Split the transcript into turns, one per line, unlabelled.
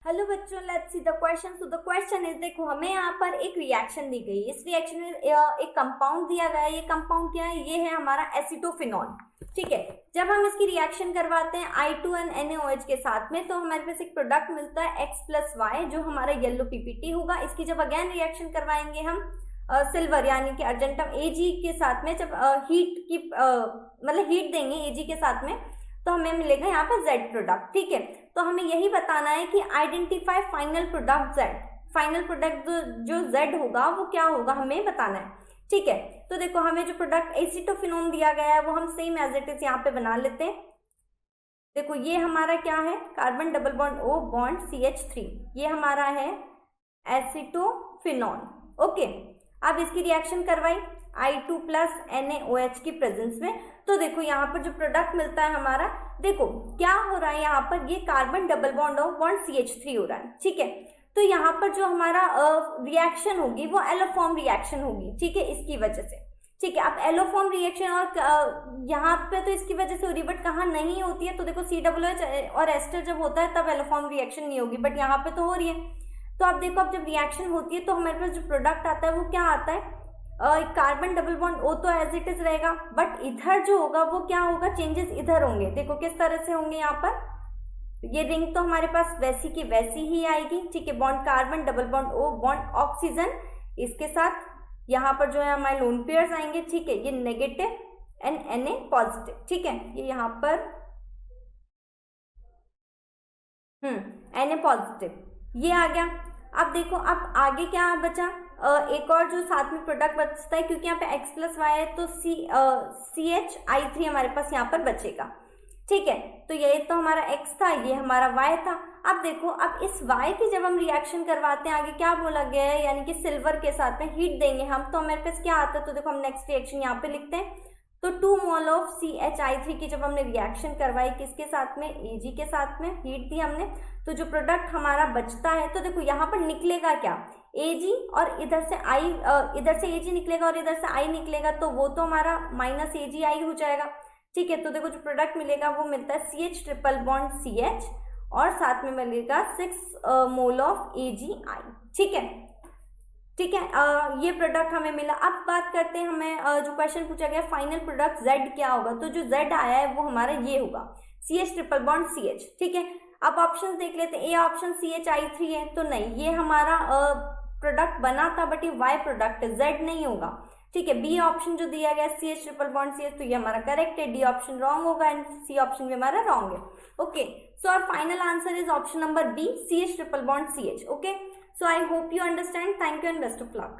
Hello बच्चों, let's see the question. So the question is, देखो हमें यहाँ पर एक रिएक्शन दी गई है। इस रिएक्शन में एक कंपाउंड दिया गया है। ये कंपाउंड क्या है? ये है हमारा एसीटोफिनॉल। ठीक है, जब हम इसकी रिएक्शन करवाते हैं I2N NaOH के साथ में, तो हमारे पास एक प्रोडक्ट मिलता है X+Y, जो हमारा येलो पीपीटी होगा। इसकी जब अगेन रिएक्शन करवाएंगे हम सिल्वर यानी कि अर्जेंटम Ag के साथ में, जब हीट की मतलब हीट देंगे Ag के साथ में, तो हमें मिलेगा यहाँ पर Z प्रोडक्ट। ठीक है, तो हमें यही बताना है कि identify final product Z। Final product जो Z होगा वो क्या होगा, हमें बताना है। ठीक है, तो देखो हमें जो प्रोडक्ट एसीटोफिनोन दिया गया है वो हम सेम एज इट इज यहाँ पे बना लेते हैं। देखो ये हमारा क्या है, carbon double bond O bond CH3, ये हमारा है एसीटोफिनॉल। ओके, अब इसकी रिएक्शन करवाई I2 प्लस NaOH की प्रेजेंस में, तो देखो यहाँ पर जो प्रोडक्ट मिलता है हमारा, देखो क्या हो रहा है यहाँ पर, ये carbon double bond O bond CH3 हो रहा है। ठीक है, तो यहाँ पर जो हमारा रिएक्शन होगी वो एलोफॉर्म रिएक्शन होगी। ठीक है, इसकी वजह से। ठीक है, अब एलोफॉर्म रिएक्शन और यहाँ पे तो इसकी वजह से हो रही, बट कहाँ नहीं होती है, तो देखो COOH और एस्टर जब होता है तब एलोफॉर्म रिएक्शन नहीं होगी, बट यहाँ पे तो हो रही है। तो अब देखो, अब जब रिएक्शन होती है तो हमारे पास जो प्रोडक्ट आता है वो क्या आता है, कार्बन डबल बॉन्ड O तो एज इट इज रहेगा, बट इधर जो होगा वो क्या होगा, चेंजेस इधर होंगे। देखो किस तरह से होंगे, यहाँ पर ये रिंग तो हमारे पास वैसी की वैसी ही आएगी। ठीक है, bond carbon double bond O bond oxygen, इसके साथ यहाँ पर जो है हमारे लोन पेयर्स आएंगे। ठीक है, ये नेगेटिव एंड Na पॉजिटिव। ठीक है, ये यहाँ पर Na पॉजिटिव ये आ गया। अब देखो, अब आगे क्या बचा, एक और जो साथ में प्रोडक्ट बचता है, क्योंकि यहाँ पे X+Y है तो CHI3 हमारे पास यहाँ पर बचेगा। ठीक है, तो ये तो हमारा X था, ये हमारा Y था। अब देखो, अब इस Y की जब हम रिएक्शन करवाते हैं, आगे क्या बोला गया है, यानी कि सिल्वर के साथ में हीट देंगे हम, तो हमारे पास क्या आता है, तो देखो हम नेक्स्ट रिएक्शन यहाँ पे लिखते हैं। तो 2 मोल ऑफ CHI3 की जब हमने रिएक्शन करवाई किसके साथ में, Ag के साथ में, हीट दी हमने, तो जो प्रोडक्ट हमारा बचता है, तो देखो यहाँ पर निकलेगा क्या, Ag, और इधर से इधर से Ag निकलेगा और इधर से I निकलेगा, तो वो तो हमारा माइनस AgI हो जाएगा। ठीक है, तो देखो जो प्रोडक्ट मिलेगा वो मिलता है CH ट्रिपल बॉन्ड CH, और साथ में मिलेगा 6 मोल ऑफ AgI। ठीक है, ठीक है, ये प्रोडक्ट हमें मिला। अब बात करते हैं, हमें जो क्वेश्चन पूछा गया फाइनल प्रोडक्ट Z क्या होगा, तो जो Z आया है वो हमारा ये होगा CH ट्रिपल बॉन्ड CH। ठीक है, अब ऑप्शन देख लेते हैं। ए ऑप्शन CHI3 है, तो नहीं, ये हमारा प्रोडक्ट बना था, बट ये Y प्रोडक्ट है, Z नहीं होगा। ठीक है, बी ऑप्शन जो दिया गया CH ट्रिपल बॉन्ड CH, तो ये हमारा करेक्ट है। डी ऑप्शन रॉन्ग होगा एंड सी ऑप्शन भी हमारा रॉन्ग है। Okay, so our final answer is option number B, CH triple bond CH। Okay, so I hope you understand. Thank you and best of luck.